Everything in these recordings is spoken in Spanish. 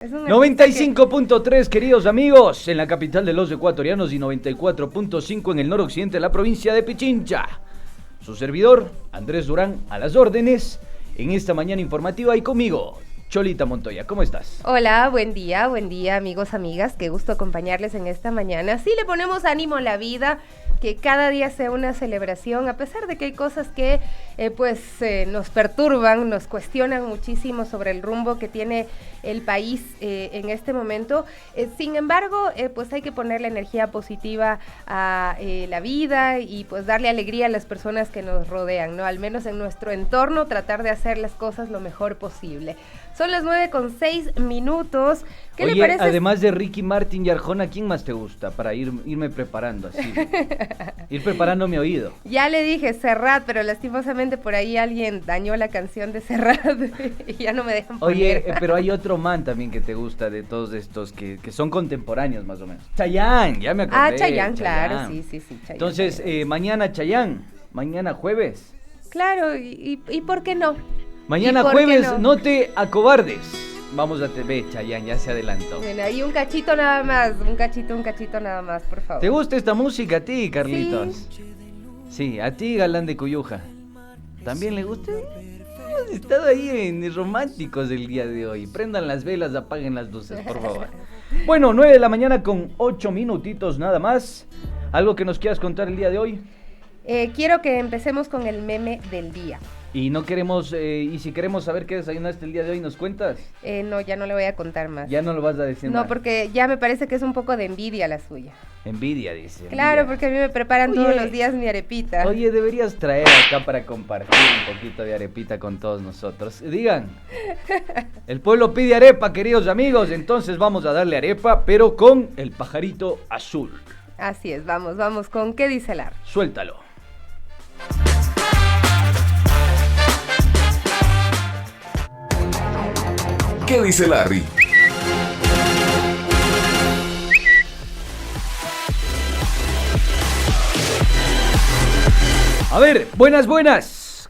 95.3, queridos amigos, en la capital de los ecuatorianos y 94.5 en el noroccidente de la provincia de Pichincha. Su servidor, Andrés Durán, a las órdenes, en esta mañana informativa y conmigo, Cholita Montoya. ¿Cómo estás? Hola, buen día amigos, amigas, qué gusto acompañarles en esta mañana. Sí le ponemos ánimo a la vida, que cada día sea una celebración, a pesar de que hay cosas que nos perturban, nos cuestionan muchísimo sobre el rumbo que tiene el país en este momento. Sin embargo, pues hay que ponerle energía positiva a la vida y pues darle alegría a las personas que nos rodean, ¿no? Al menos en nuestro entorno, tratar de hacer las cosas lo mejor posible. Son las 9:06. ¿Qué Oye, le parece? Además de Ricky Martin y Arjona, ¿quién más te gusta? Para irme preparando así. Ir preparando mi oído. Ya le dije Serrat, pero lastimosamente por ahí alguien dañó la canción de Serrat y ya no me dejan poner. Oye, pero hay otro man también que te gusta de todos estos que son contemporáneos más o menos. Chayanne, ya me acordé. Ah, Chayanne, claro, sí, Chayanne. Entonces, mañana Chayanne, mañana jueves. Claro, ¿y por qué no? Mañana jueves, no te acobardes. Vamos a TV, Chayanne, ya se adelantó. Bueno, ahí un cachito nada más, un cachito nada más, por favor. ¿Te gusta esta música a ti, Carlitos? Sí, a ti, galán de Cuyuja. ¿También le gusta? Hemos estado ahí en románticos el día de hoy. Prendan las velas, apaguen las luces, por favor. Bueno, 9 de la mañana con 8 minutitos nada más. ¿Algo que nos quieras contar el día de hoy? Quiero que empecemos con el meme del día. Y no queremos, y si queremos saber qué desayunaste el día de hoy, ¿nos cuentas? No, ya no le voy a contar más. Ya no lo vas a decir más. No, porque ya me parece que es un poco de envidia la suya. Envidia, dice. Claro, envidia. porque a mí me preparan todos los días mi arepita. Oye, deberías traer acá para compartir un poquito de arepita con todos nosotros. Digan, el pueblo pide arepa, queridos amigos, entonces vamos a darle arepa, pero con el pajarito azul. Así es, vamos, ¿con qué dice el ar? Suéltalo. ¿Qué dice Larry? A ver, buenas,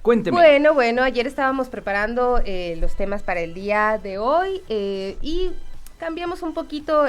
cuénteme. Bueno, ayer estábamos preparando los temas para el día de hoy y cambiamos un poquito,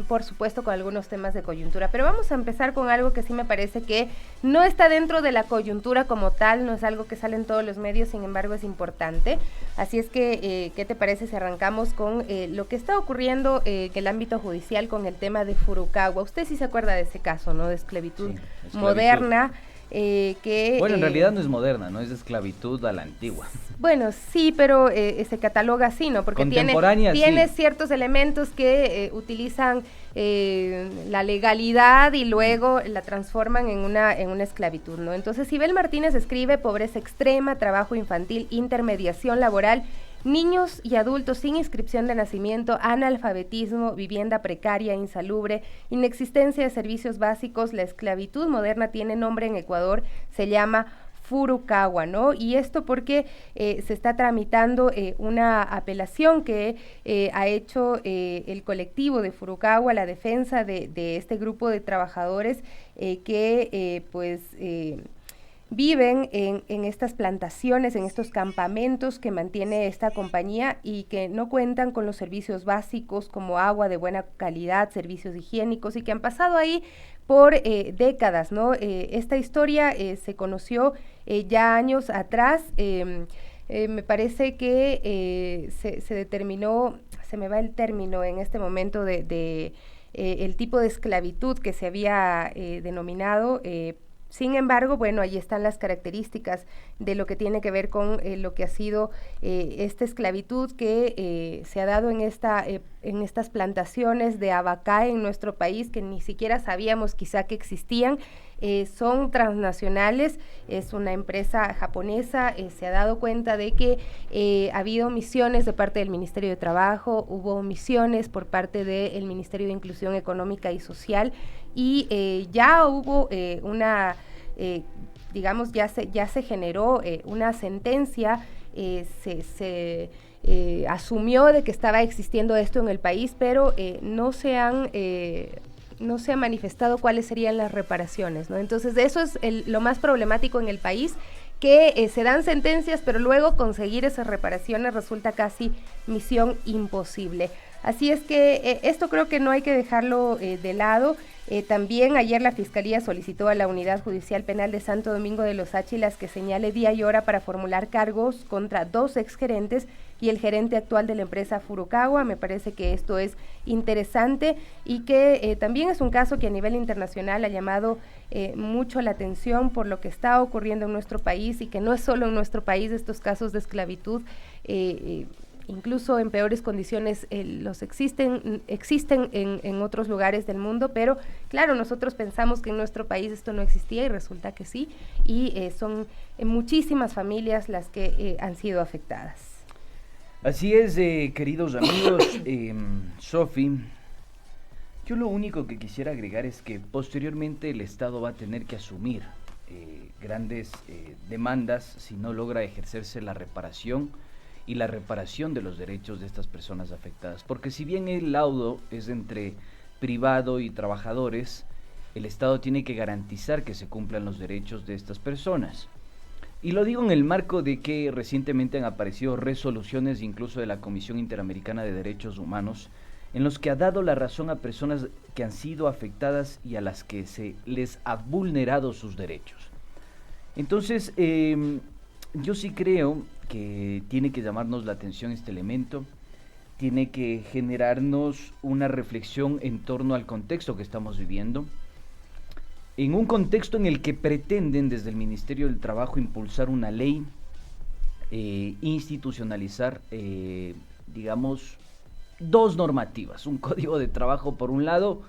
por supuesto, con algunos temas de coyuntura, pero vamos a empezar con algo que sí me parece que no está dentro de la coyuntura como tal, no es algo que sale en todos los medios, sin embargo es importante. Así es que, ¿qué te parece si arrancamos con lo que está ocurriendo en el ámbito judicial con el tema de Furukawa? Usted sí se acuerda de ese caso, ¿no? De esclavitud, moderna. Bueno, en realidad no es moderna, no es esclavitud a la antigua. Bueno, sí, pero se cataloga así, ¿no? Porque tiene ciertos elementos que utilizan la legalidad y luego la transforman en una esclavitud, ¿no? Entonces, Sibel Martínez escribe: pobreza extrema, trabajo infantil, intermediación laboral, niños y adultos sin inscripción de nacimiento, analfabetismo, vivienda precaria, insalubre, inexistencia de servicios básicos. La esclavitud moderna tiene nombre en Ecuador, se llama Furukawa, ¿no? Y esto porque se está tramitando una apelación que ha hecho el colectivo de Furukawa, la defensa de este grupo de trabajadores que viven en estas plantaciones, en estos campamentos que mantiene esta compañía y que no cuentan con los servicios básicos como agua de buena calidad, servicios higiénicos, y que han pasado ahí por décadas, ¿no? Esta historia se conoció ya años atrás. Me parece que se determinó, se me va el término en este momento de el tipo de esclavitud que se había denominado. Sin embargo, bueno, ahí están las características de lo que tiene que ver con lo que ha sido esta esclavitud que se ha dado en estas plantaciones de abacá en nuestro país, que ni siquiera sabíamos quizá que existían. Son transnacionales, es una empresa japonesa, se ha dado cuenta de que ha habido omisiones de parte del Ministerio de Trabajo, hubo omisiones por parte del Ministerio de Inclusión Económica y Social, y ya hubo digamos, ya se generó una sentencia, se asumió de que estaba existiendo esto en el país, pero no se ha manifestado cuáles serían las reparaciones, ¿no? Entonces, eso es lo más problemático en el país, que se dan sentencias, pero luego conseguir esas reparaciones resulta casi misión imposible. Así es que esto creo que no hay que dejarlo de lado. También ayer la Fiscalía solicitó a la Unidad Judicial Penal de Santo Domingo de los Áchilas que señale día y hora para formular cargos contra 2 exgerentes y el gerente actual de la empresa Furukawa. Me parece que esto es interesante y que también es un caso que a nivel internacional ha llamado mucho la atención por lo que está ocurriendo en nuestro país, y que no es solo en nuestro país estos casos de esclavitud. Incluso en peores condiciones los existen en otros lugares del mundo, pero claro, nosotros pensamos que en nuestro país esto no existía y resulta que sí, y son muchísimas familias las que han sido afectadas. Así es, queridos amigos. Sofi, yo lo único que quisiera agregar es que posteriormente el Estado va a tener que asumir grandes demandas si no logra ejercerse la reparación y la reparación de los derechos de estas personas afectadas, porque si bien el laudo es entre privado y trabajadores, el Estado tiene que garantizar que se cumplan los derechos de estas personas. Y lo digo en el marco de que recientemente han aparecido resoluciones incluso de la Comisión Interamericana de Derechos Humanos, en los que ha dado la razón a personas que han sido afectadas y a las que se les ha vulnerado sus derechos. Entonces, yo sí creo que tiene que llamarnos la atención este elemento, tiene que generarnos una reflexión en torno al contexto que estamos viviendo, en un contexto en el que pretenden desde el Ministerio del Trabajo impulsar una ley, institucionalizar, digamos, 2 normativas, un código de trabajo por un lado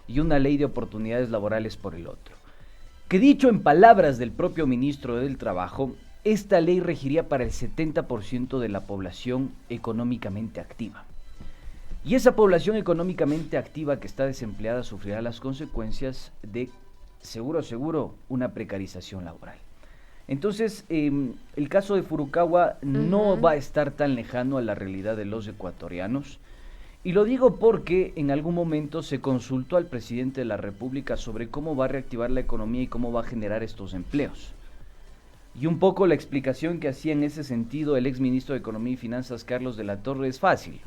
y una ley de oportunidades laborales por el otro. Que dicho en palabras del propio ministro del Trabajo, esta ley regiría para el 70% de la población económicamente activa. Y esa población económicamente activa que está desempleada sufrirá las consecuencias de, seguro, una precarización laboral. Entonces, el caso de Furukawa no va a estar tan lejano a la realidad de los ecuatorianos. Y lo digo porque en algún momento se consultó al presidente de la República sobre cómo va a reactivar la economía y cómo va a generar estos empleos. Y un poco la explicación que hacía en ese sentido el exministro de Economía y Finanzas, Carlos de la Torre, es fácil.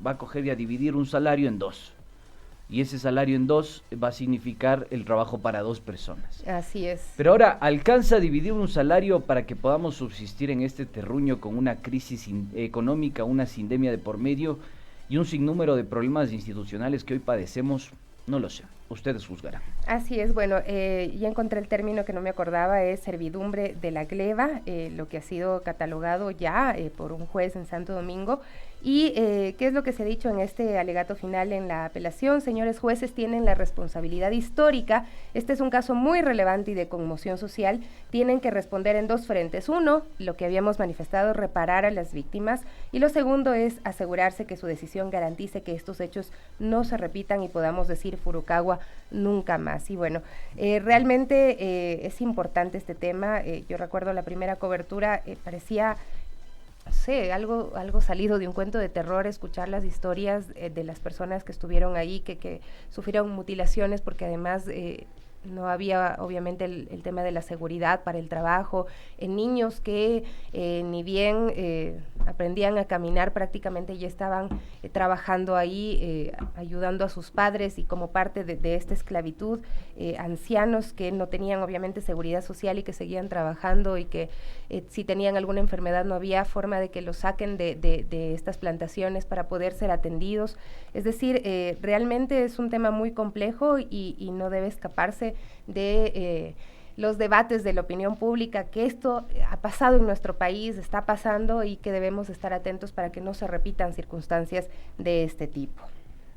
Va a coger y a dividir un salario en 2. Y ese salario en 2 va a significar el trabajo para 2 personas. Así es. Pero ahora, ¿alcanza a dividir un salario para que podamos subsistir en este terruño con una crisis económica, una sindemia de por medio y un sinnúmero de problemas institucionales que hoy padecemos? No lo sé, ustedes juzgarán. Así es, bueno, ya encontré el término que no me acordaba, es servidumbre de la gleba, lo que ha sido catalogado ya por un juez en Santo Domingo. ¿Y qué es lo que se ha dicho en este alegato final en la apelación? Señores jueces, tienen la responsabilidad histórica. Este es un caso muy relevante y de conmoción social. Tienen que responder en 2 frentes. Uno, lo que habíamos manifestado, reparar a las víctimas. Y lo segundo es asegurarse que su decisión garantice que estos hechos no se repitan y podamos decir Furukawa nunca más. Y bueno, realmente es importante este tema. Yo recuerdo la primera cobertura, parecía... no sé, algo salido de un cuento de terror, escuchar las historias de las personas que estuvieron ahí, que sufrieron mutilaciones porque además no había obviamente el tema de la seguridad para el trabajo, niños que ni bien aprendían a caminar, prácticamente ya estaban trabajando ahí, ayudando a sus padres y como parte de esta esclavitud, ancianos que no tenían obviamente seguridad social y que seguían trabajando y que si tenían alguna enfermedad no había forma de que los saquen de estas plantaciones para poder ser atendidos. Es decir, realmente es un tema muy complejo y no debe escaparse de los debates de la opinión pública, que esto ha pasado en nuestro país, está pasando y que debemos estar atentos para que no se repitan circunstancias de este tipo.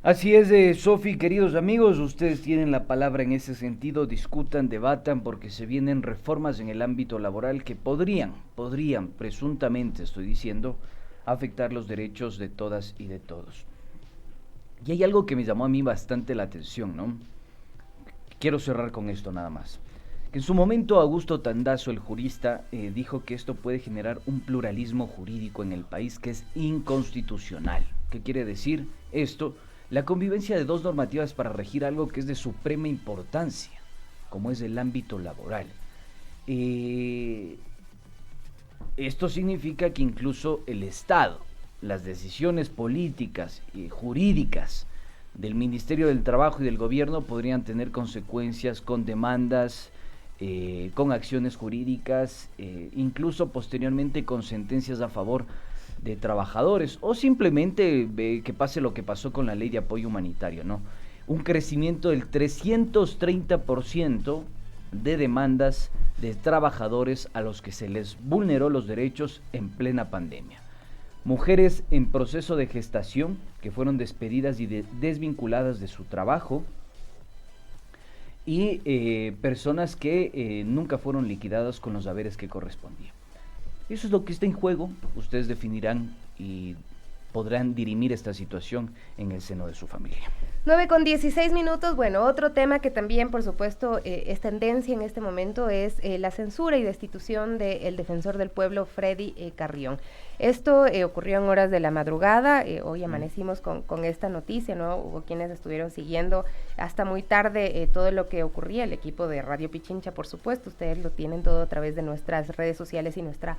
Así es, Sofi, queridos amigos, ustedes tienen la palabra en ese sentido, discutan, debatan, porque se vienen reformas en el ámbito laboral que podrían, presuntamente estoy diciendo, afectar los derechos de todas y de todos. Y hay algo que me llamó a mí bastante la atención, ¿no? Quiero cerrar con esto nada más. Que en su momento Augusto Tandazo, el jurista, dijo que esto puede generar un pluralismo jurídico en el país que es inconstitucional. ¿Qué quiere decir esto? La convivencia de 2 normativas para regir algo que es de suprema importancia, como es el ámbito laboral. esto significa que incluso el Estado, las decisiones políticas y jurídicas del Ministerio del Trabajo y del Gobierno podrían tener consecuencias con demandas, con acciones jurídicas, incluso posteriormente con sentencias a favor de trabajadores, o simplemente que pase lo que pasó con la ley de apoyo humanitario, ¿no? Un crecimiento del 330% de demandas de trabajadores a los que se les vulneró los derechos en plena pandemia. Mujeres en proceso de gestación que fueron despedidas y desvinculadas de su trabajo, y personas que nunca fueron liquidadas con los haberes que correspondían. Eso es lo que está en juego. Ustedes definirán y podrán dirimir esta situación en el seno de su familia. 9:16. Bueno, otro tema que también, por supuesto, es tendencia en este momento es la censura y destitución del defensor del pueblo, Freddy Carrión. Esto ocurrió en horas de la madrugada, hoy amanecimos con esta noticia, ¿no? Hubo quienes estuvieron siguiendo hasta muy tarde todo lo que ocurría, el equipo de Radio Pichincha, por supuesto, ustedes lo tienen todo a través de nuestras redes sociales y nuestra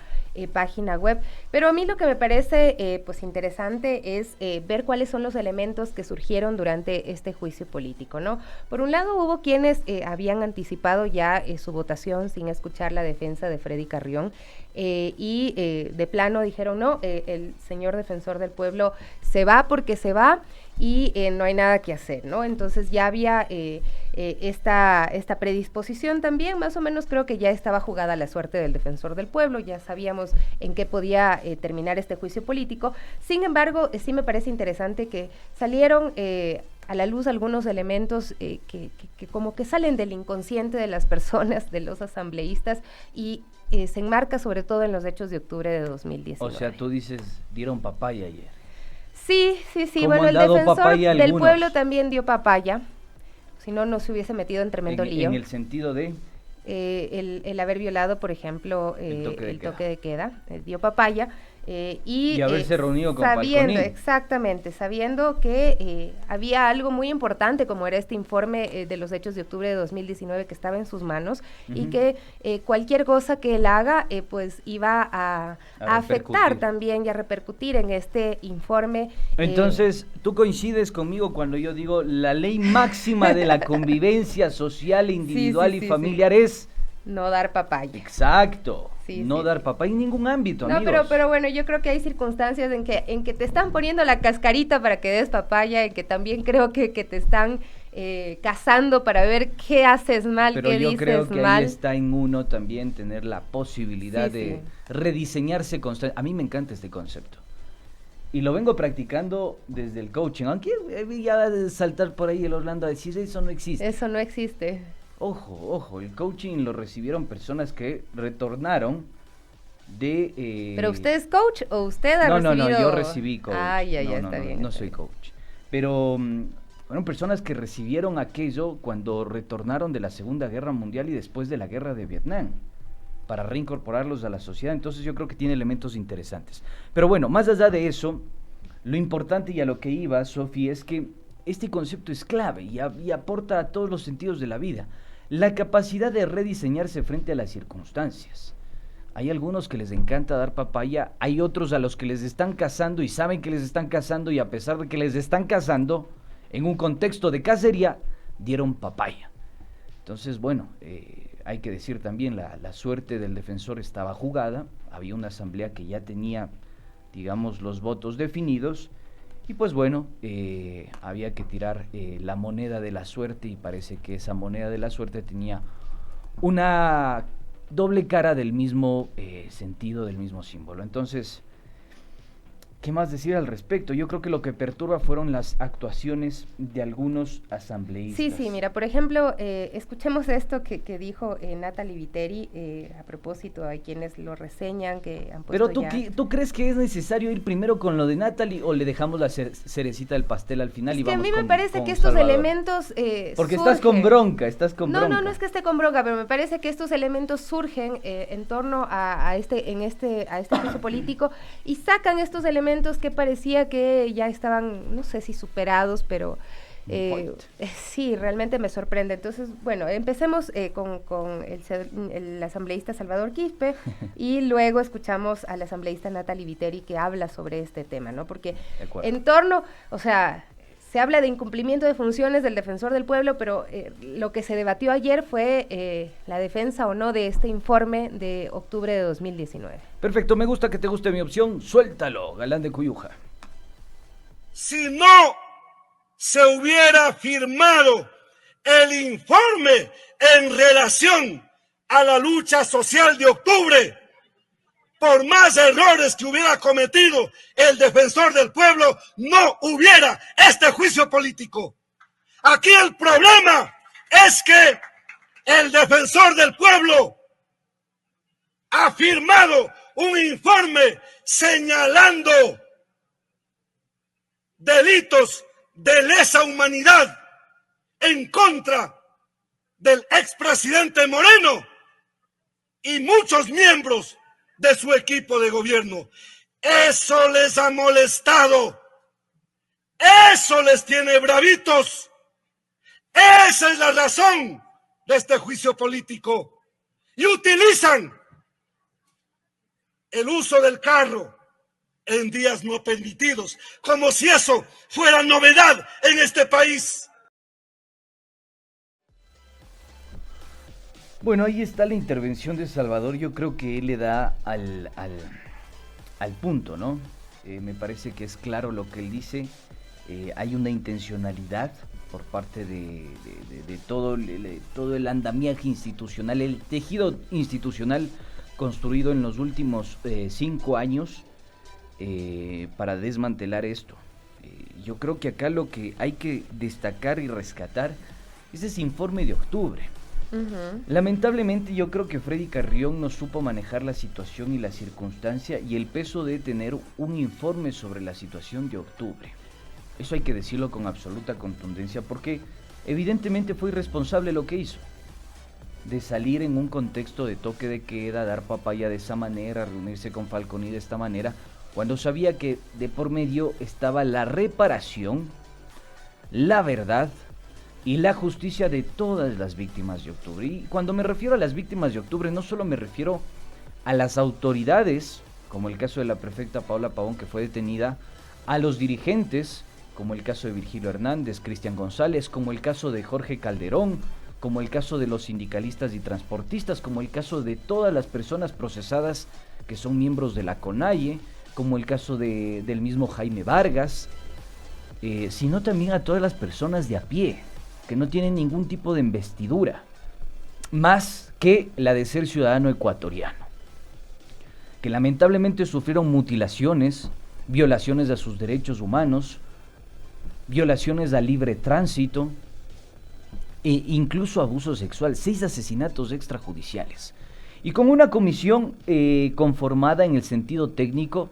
página web, pero a mí lo que me parece pues interesante es ver cuáles son los elementos que surgieron durante este juicio político, ¿no? Por un lado hubo quienes habían anticipado ya su votación sin escuchar la defensa de Freddy Carrión, y de plano dijeron no, el señor defensor del pueblo se va porque se va y no hay nada que hacer, ¿no? Entonces ya había esta predisposición también, más o menos creo que ya estaba jugada la suerte del defensor del pueblo, ya sabíamos en qué podía terminar este juicio político. Sin embargo, sí me parece interesante que salieron a la luz algunos elementos que como que salen del inconsciente de las personas, de los asambleístas, y se enmarca sobre todo en los hechos de octubre de 2019. O sea, tú dices, dieron papaya ayer. Sí, bueno, el defensor del pueblo también dio papaya, si no, no se hubiese metido en tremendo lío. En el sentido de... el haber violado, por ejemplo, el toque de queda, dio papaya. Y haberse reunido con sabiendo, Falconi. exactamente, sabiendo que había algo muy importante como era este informe de los hechos de octubre de 2019 que estaba en sus manos, y que cualquier cosa que él haga pues iba a afectar también y a repercutir en este informe. Entonces, ¿tú coincides conmigo cuando yo digo la ley máxima de la convivencia social, individual y familiar es... no dar papaya? Exacto. No dar papaya en ningún ámbito, amigos. No, pero bueno, yo creo que hay circunstancias en que te están poniendo la cascarita para que des papaya, en que también creo que te están cazando para ver qué haces mal, qué dices mal. Pero yo creo que ahí está en uno también tener la posibilidad de rediseñarse constantemente. A mí me encanta este concepto. Y lo vengo practicando desde el coaching, aunque ya va a saltar por ahí el Orlando a decir, eso no existe. Eso no existe. Ojo, el coaching lo recibieron personas que retornaron de... ¿Pero usted es coach o usted ha recibido...? No, yo recibí coach. Está bien. No soy coach. Pero fueron personas que recibieron aquello cuando retornaron de la Segunda Guerra Mundial y después de la Guerra de Vietnam, para reincorporarlos a la sociedad. Entonces yo creo que tiene elementos interesantes. Pero bueno, más allá de eso, lo importante y a lo que iba, Sofi, es que este concepto es clave y aporta a todos los sentidos de la vida. La capacidad de rediseñarse frente a las circunstancias. Hay algunos que les encanta dar papaya, hay otros a los que les están cazando y saben que les están cazando, y a pesar de que les están cazando, en un contexto de cacería, dieron papaya. Entonces, bueno, hay que decir también, la suerte del defensor estaba jugada, había una asamblea que ya tenía, digamos, los votos definidos, y pues bueno, había que tirar la moneda de la suerte, y parece que esa moneda de la suerte tenía una doble cara del mismo sentido, del mismo símbolo. Entonces, ¿qué más decir al respecto? Yo creo que lo que perturba fueron las actuaciones de algunos asambleístas. Sí, mira, por ejemplo, escuchemos esto que dijo Natalie Viteri, a propósito, hay quienes lo reseñan, que han puesto. Pero ¿tú crees que es necesario ir primero con lo de Natalie, o le dejamos la cerecita del pastel al final? Es y que vamos a mí me parece que estos elementos porque estás con bronca, No es que esté con bronca, pero me parece que estos elementos surgen en torno a este juicio político, y sacan estos elementos que parecía que ya estaban, no sé si superados, pero Sí, realmente me sorprende. Entonces, bueno, empecemos con el asambleísta Salvador Quispe y luego escuchamos al asambleísta Natalie Viteri que habla sobre este tema, ¿no? Porque en torno, o sea, se habla de incumplimiento de funciones del defensor del pueblo, pero lo que se debatió ayer fue la defensa o no de este informe de octubre de 2019. Perfecto, me gusta que te guste mi opción. Suéltalo, Galán de Cuyuja. Si no se hubiera firmado el informe en relación a la lucha social de octubre, por más errores que hubiera cometido el defensor del pueblo, no hubiera este juicio político. Aquí el problema es que el defensor del pueblo ha firmado un informe señalando delitos de lesa humanidad en contra del expresidente Moreno y muchos miembros de su equipo de gobierno. Eso les ha molestado. Eso les tiene bravitos. Esa es la razón de este juicio político. Y utilizan el uso del carro en días no permitidos, como si eso fuera novedad en este país. Bueno, ahí está la intervención de Salvador. Yo creo que él le da al punto, ¿no? Me parece que es claro lo que él dice. Hay una intencionalidad por parte de todo el andamiaje institucional, el tejido institucional construido en los últimos 5 años para desmantelar esto. Yo creo que acá lo que hay que destacar y rescatar es ese informe de octubre. Uh-huh. Lamentablemente yo creo que Freddy Carrión no supo manejar la situación y la circunstancia y el peso de tener un informe sobre la situación de octubre. Eso hay que decirlo con absoluta contundencia porque evidentemente fue irresponsable lo que hizo. De salir en un contexto de toque de queda, dar papaya de esa manera, reunirse con Falconi de esta manera, cuando sabía que de por medio estaba la reparación, la verdad y la justicia de todas las víctimas de octubre. Y cuando me refiero a las víctimas de octubre, no solo me refiero a las autoridades, como el caso de la prefecta Paola Pavón, que fue detenida, a los dirigentes, como el caso de Virgilio Hernández, Cristian González, como el caso de Jorge Calderón, como el caso de los sindicalistas y transportistas, como el caso de todas las personas procesadas que son miembros de la CONAIE, como el caso del mismo Jaime Vargas, sino también a todas las personas de a pie, que no tienen ningún tipo de investidura, más que la de ser ciudadano ecuatoriano, que lamentablemente sufrieron mutilaciones, violaciones a sus derechos humanos, violaciones al libre tránsito, e incluso abuso sexual, 6 asesinatos extrajudiciales. Y con una comisión conformada en el sentido técnico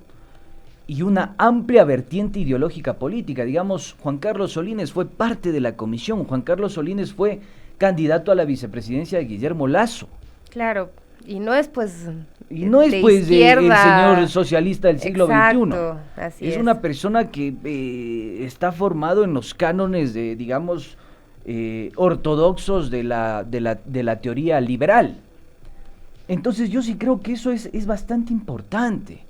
y una amplia vertiente ideológica política. Digamos, Juan Carlos Solines fue parte de la comisión. Juan Carlos Solines fue candidato a la vicepresidencia de Guillermo Lasso. Claro, y no es pues y no es pues el señor socialista del siglo XXI. Así es una persona que está formado en los cánones de, digamos, ortodoxos de la teoría liberal. Entonces yo sí creo que eso es bastante importante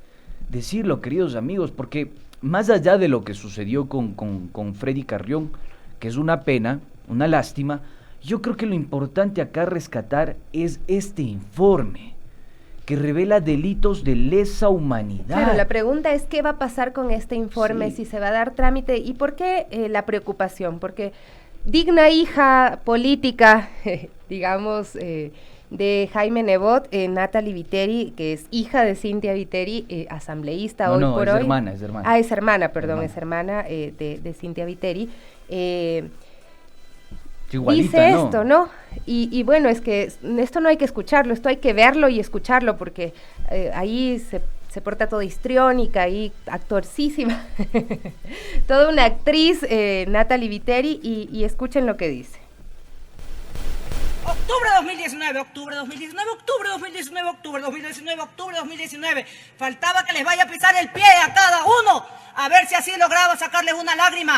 decirlo, queridos amigos, porque más allá de lo que sucedió con Freddy Carrión, que es una pena, una lástima, yo creo que lo importante acá rescatar es este informe que revela delitos de lesa humanidad. Claro, la pregunta es qué va a pasar con este informe, sí, si se va a dar trámite y por qué la preocupación, porque digna hija política, digamos, de Jaime Nebot, Natalie Viteri, que es hija de Cintia Viteri, asambleísta hoy por hoy. Es hermana. Es hermana de Cintia Viteri. Igualita, dice esto, ¿no? Y bueno, es que esto no hay que escucharlo, esto hay que verlo y escucharlo, porque ahí se porta toda histriónica y actorcísima, toda una actriz, Natalie Viteri, y escuchen lo que dice. Octubre 2019, octubre 2019, octubre 2019, octubre 2019, octubre 2019. Faltaba que les vaya a pisar el pie a cada uno, a ver si así lograba sacarles una lágrima.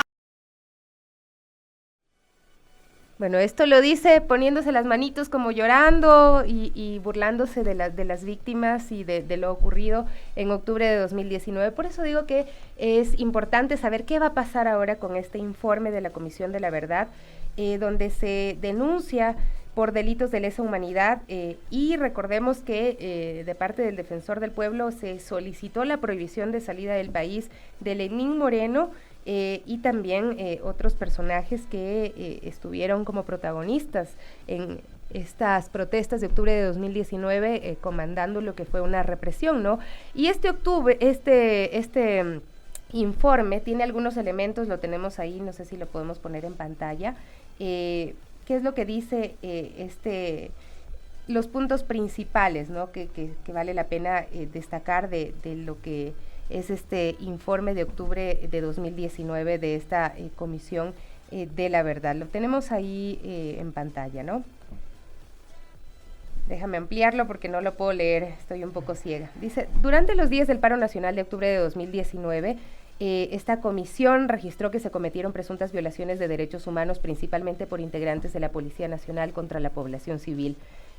Bueno, esto lo dice poniéndose las manitos como llorando y burlándose de las víctimas y de lo ocurrido en octubre de 2019. Por eso digo que es importante saber qué va a pasar ahora con este informe de la Comisión de la Verdad, donde se denuncia por delitos de lesa humanidad y recordemos que de parte del Defensor del Pueblo se solicitó la prohibición de salida del país de Lenín Moreno, y también otros personajes que estuvieron como protagonistas en estas protestas de octubre de 2019, comandando lo que fue una represión, ¿no? Y este informe tiene algunos elementos, lo tenemos ahí, no sé si lo podemos poner en pantalla. ¿Qué es lo que dice los puntos principales, ¿no? que vale la pena destacar de lo que es este informe de octubre de 2019 de esta Comisión de la Verdad? Lo tenemos ahí en pantalla, ¿no? Déjame ampliarlo porque no lo puedo leer, estoy un poco ciega. Dice, durante los días del paro nacional de octubre de 2019, esta comisión registró que se cometieron presuntas violaciones de derechos humanos, principalmente por integrantes de la Policía Nacional contra la población civil.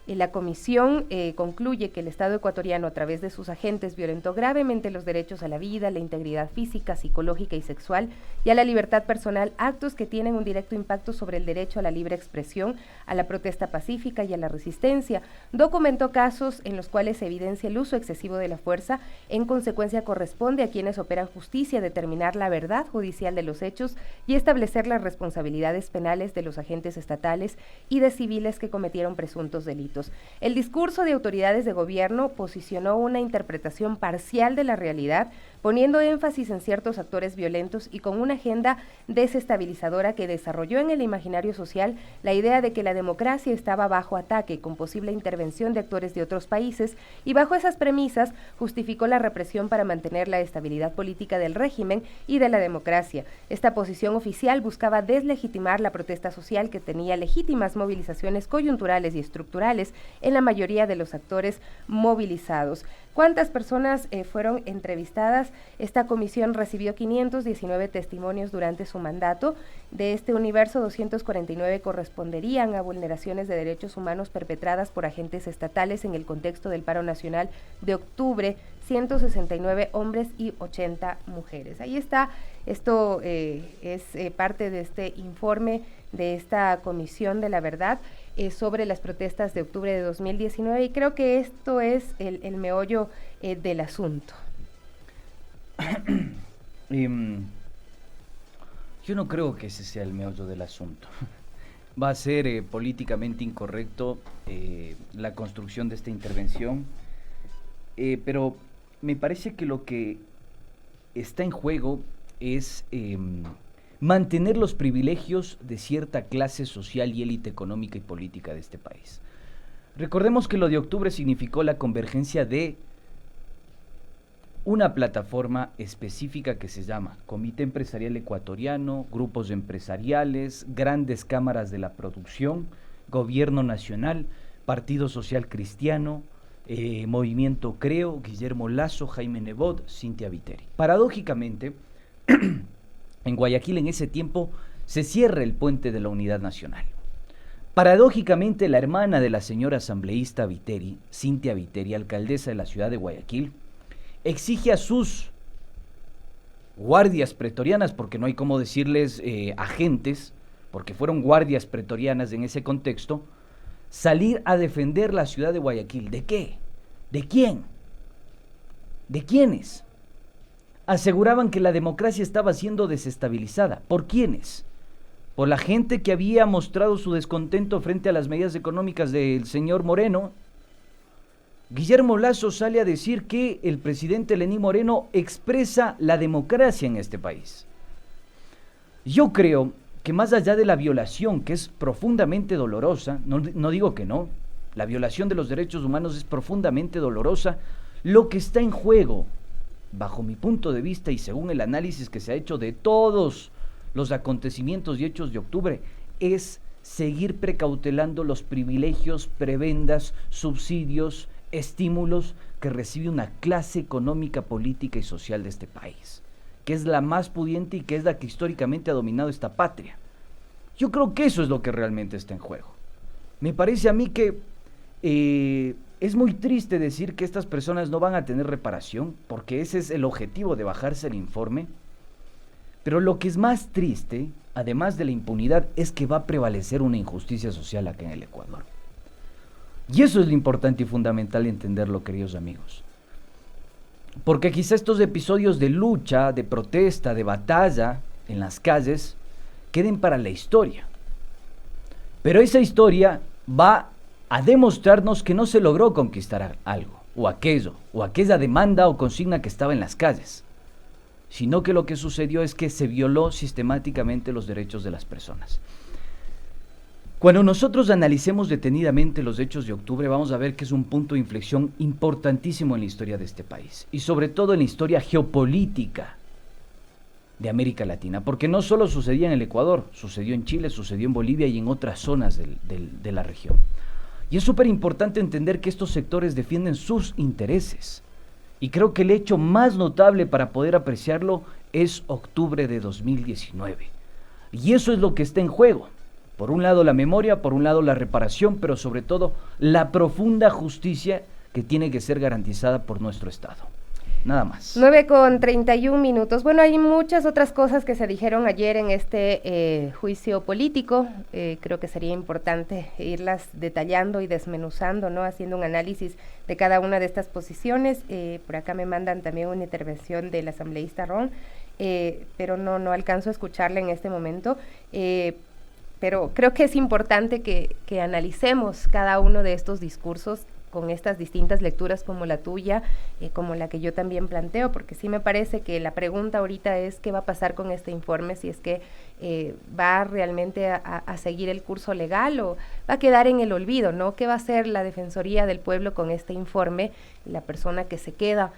La comisión concluye que el Estado ecuatoriano, a través de sus agentes, violentó gravemente los derechos a la vida, la integridad física, psicológica y sexual y a la libertad personal, actos que tienen un directo impacto sobre el derecho a la libre expresión, a la protesta pacífica y a la resistencia. Documentó casos en los cuales se evidencia el uso excesivo de la fuerza. En consecuencia, corresponde a quienes operan justicia determinar la verdad judicial de los hechos y establecer las responsabilidades penales de los agentes estatales y de civiles que cometieron presuntos delitos. El discurso de autoridades de gobierno posicionó una interpretación parcial de la realidad, poniendo énfasis en ciertos actores violentos y con una agenda desestabilizadora que desarrolló en el imaginario social la idea de que la democracia estaba bajo ataque con posible intervención de actores de otros países, y bajo esas premisas justificó la represión para mantener la estabilidad política del régimen y de la democracia. Esta posición oficial buscaba deslegitimar la protesta social, que tenía legítimas movilizaciones coyunturales y estructurales en la mayoría de los actores movilizados. ¿Cuántas personas fueron entrevistadas? Esta comisión recibió 519 testimonios durante su mandato. De este universo, 249 corresponderían a vulneraciones de derechos humanos perpetradas por agentes estatales en el contexto del paro nacional de octubre, 169 hombres y 80 mujeres. Ahí está, esto es parte de este informe de esta Comisión de la Verdad sobre las protestas de octubre de 2019, y creo que esto es el meollo del asunto. Yo no creo que ese sea el meollo del asunto. Va a ser políticamente incorrecto la construcción de esta intervención, pero me parece que lo que está en juego es mantener los privilegios de cierta clase social y élite económica y política de este país. Recordemos que lo de octubre significó la convergencia de una plataforma específica que se llama Comité Empresarial Ecuatoriano, grupos empresariales, grandes cámaras de la producción, Gobierno Nacional, Partido Social Cristiano, Movimiento Creo, Guillermo Lasso, Jaime Nebot, Cynthia Viteri. Paradójicamente, en Guayaquil en ese tiempo se cierra el puente de la Unidad Nacional. Paradójicamente, la hermana de la señora asambleísta Viteri, Cynthia Viteri, alcaldesa de la ciudad de Guayaquil, exige a sus guardias pretorianas, porque no hay cómo decirles agentes, porque fueron guardias pretorianas en ese contexto, salir a defender la ciudad de Guayaquil. ¿De qué? ¿De quién? ¿De quiénes? Aseguraban que la democracia estaba siendo desestabilizada. ¿Por quiénes? Por la gente que había mostrado su descontento frente a las medidas económicas del señor Moreno. Guillermo Lasso sale a decir que el presidente Lenín Moreno expresa la democracia en este país. Yo creo que más allá de la violación, que es profundamente dolorosa, no digo que no, la violación de los derechos humanos es profundamente dolorosa, lo que está en juego, bajo mi punto de vista y según el análisis que se ha hecho de todos los acontecimientos y hechos de octubre, es seguir precautelando los privilegios, prebendas, subsidios, estímulos que recibe una clase económica, política y social de este país, que es la más pudiente y que es la que históricamente ha dominado esta patria. Yo creo que eso es lo que realmente está en juego. Me parece a mí que es muy triste decir que estas personas no van a tener reparación, porque ese es el objetivo de bajarse el informe. Pero lo que es más triste, además de la impunidad, es que va a prevalecer una injusticia social acá en el Ecuador. Y eso es lo importante y fundamental entenderlo, queridos amigos. Porque quizá estos episodios de lucha, de protesta, de batalla en las calles queden para la historia. Pero esa historia va a demostrarnos que no se logró conquistar algo, o aquello, o aquella demanda o consigna que estaba en las calles, sino que lo que sucedió es que se violó sistemáticamente los derechos de las personas. Cuando nosotros analicemos detenidamente los hechos de octubre, vamos a ver que es un punto de inflexión importantísimo en la historia de este país, y sobre todo en la historia geopolítica de América Latina, porque no solo sucedía en el Ecuador, sucedió en Chile, sucedió en Bolivia y en otras zonas de la región. Y es súper importante entender que estos sectores defienden sus intereses. Y creo que el hecho más notable para poder apreciarlo es octubre de 2019. Y eso es lo que está en juego. Por un lado la memoria, por un lado la reparación, pero sobre todo la profunda justicia que tiene que ser garantizada por nuestro Estado. Nada más. 9:31. Bueno, hay muchas otras cosas que se dijeron ayer en este juicio político. Creo que sería importante irlas detallando y desmenuzando, ¿no? Haciendo un análisis de cada una de estas posiciones. Por acá me mandan también una intervención del asambleísta Ron, pero no alcanzo a escucharla en este momento. Pero creo que es importante que analicemos cada uno de estos discursos con estas distintas lecturas como la tuya, como la que yo también planteo, porque sí me parece que la pregunta ahorita es qué va a pasar con este informe, si es que va realmente a seguir el curso legal o va a quedar en el olvido, ¿no? ¿Qué va a hacer la Defensoría del Pueblo con este informe, la persona que se queda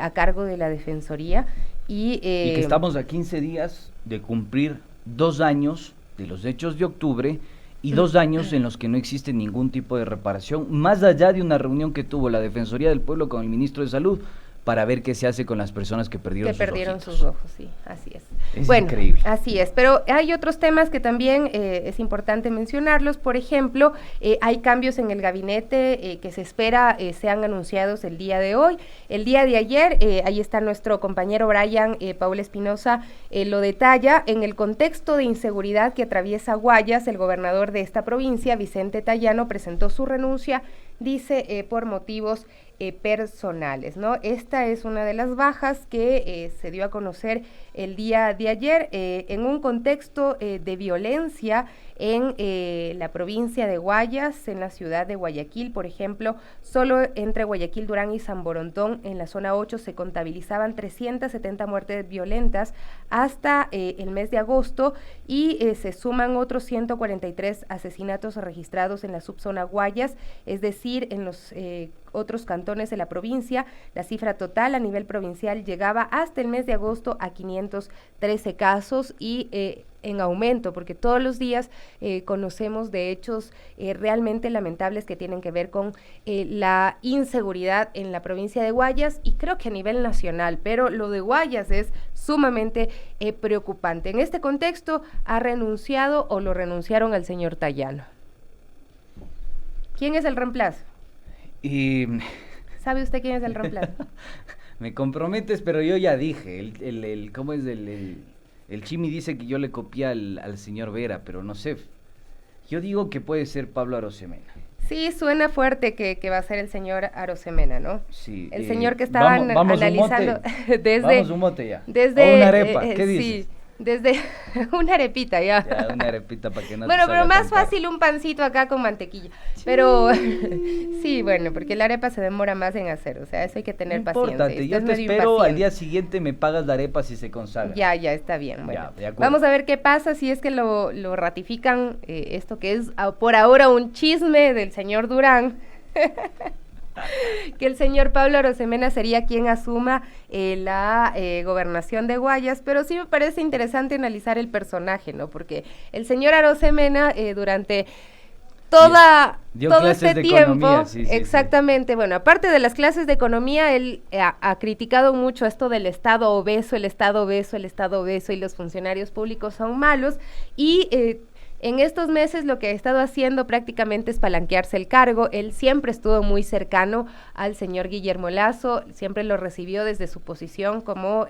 a cargo de la Defensoría? Y que estamos a 15 días de cumplir 2 años de los hechos de octubre, y 2 años en los que no existe ningún tipo de reparación, más allá de una reunión que tuvo la Defensoría del Pueblo con el Ministro de Salud para ver qué se hace con las personas que perdieron sus ojos, sí, así es. Es bueno, increíble. Así es, pero hay otros temas que también es importante mencionarlos. Por ejemplo, hay cambios en el gabinete que se espera sean anunciados el día de hoy. El día de ayer, ahí está nuestro compañero Brian Paul Espinosa, lo detalla. En el contexto de inseguridad que atraviesa Guayas, el gobernador de esta provincia, Vicente Tayano, presentó su renuncia, dice, por motivos personales, ¿no? Esta es una de las bajas que se dio a conocer el día de ayer en un contexto de violencia en la provincia de Guayas, en la ciudad de Guayaquil, por ejemplo. Solo entre Guayaquil, Durán y San Borondón, en la zona 8, se contabilizaban 370 muertes violentas hasta el mes de agosto, y se suman otros 143 asesinatos registrados en la subzona Guayas, es decir, en los otros cantones de la provincia. La cifra total a nivel provincial llegaba hasta el mes de agosto a 513 casos y en aumento, porque todos los días conocemos de hechos realmente lamentables que tienen que ver con la inseguridad en la provincia de Guayas, y creo que a nivel nacional, pero lo de Guayas es sumamente preocupante. En este contexto, ¿ha renunciado o lo renunciaron al señor Tayano? ¿Quién es el reemplazo? ¿Sabe usted quién es el reemplazo? Me comprometes, pero yo ya dije, ¿cómo es el Chimi dice que yo le copié al señor Vera, pero no sé. Yo digo que puede ser Pablo Arosemena. Sí, suena fuerte que va a ser el señor Arosemena, ¿no? Sí. El señor que estaban analizando desde... Vamos un mote ya. Desde, o una arepa, ¿qué dices? Sí, desde una arepita ya. Ya, una arepita para que no Bueno, te pero más tan fácil un pancito acá con mantequilla. Sí. Pero sí, bueno, porque la arepa se demora más en hacer, o sea, eso hay que tener paciencia. Importante, yo te espero, al día siguiente me pagas la arepa si se consagra. Ya, está bien, bueno. Ya, vamos a ver qué pasa si es que lo ratifican, esto que es por ahora un chisme del señor Durán. Que el señor Pablo Arosemena sería quien asuma la gobernación de Guayas, pero sí me parece interesante analizar el personaje, ¿no? Porque el señor Arosemena durante todo este tiempo, sí, exactamente, bueno, aparte de las clases de economía, él ha criticado mucho esto del Estado obeso, el Estado obeso y los funcionarios públicos son malos, y En estos meses lo que ha estado haciendo prácticamente es palanquearse el cargo. Él siempre estuvo muy cercano al señor Guillermo Lasso, siempre lo recibió desde su posición como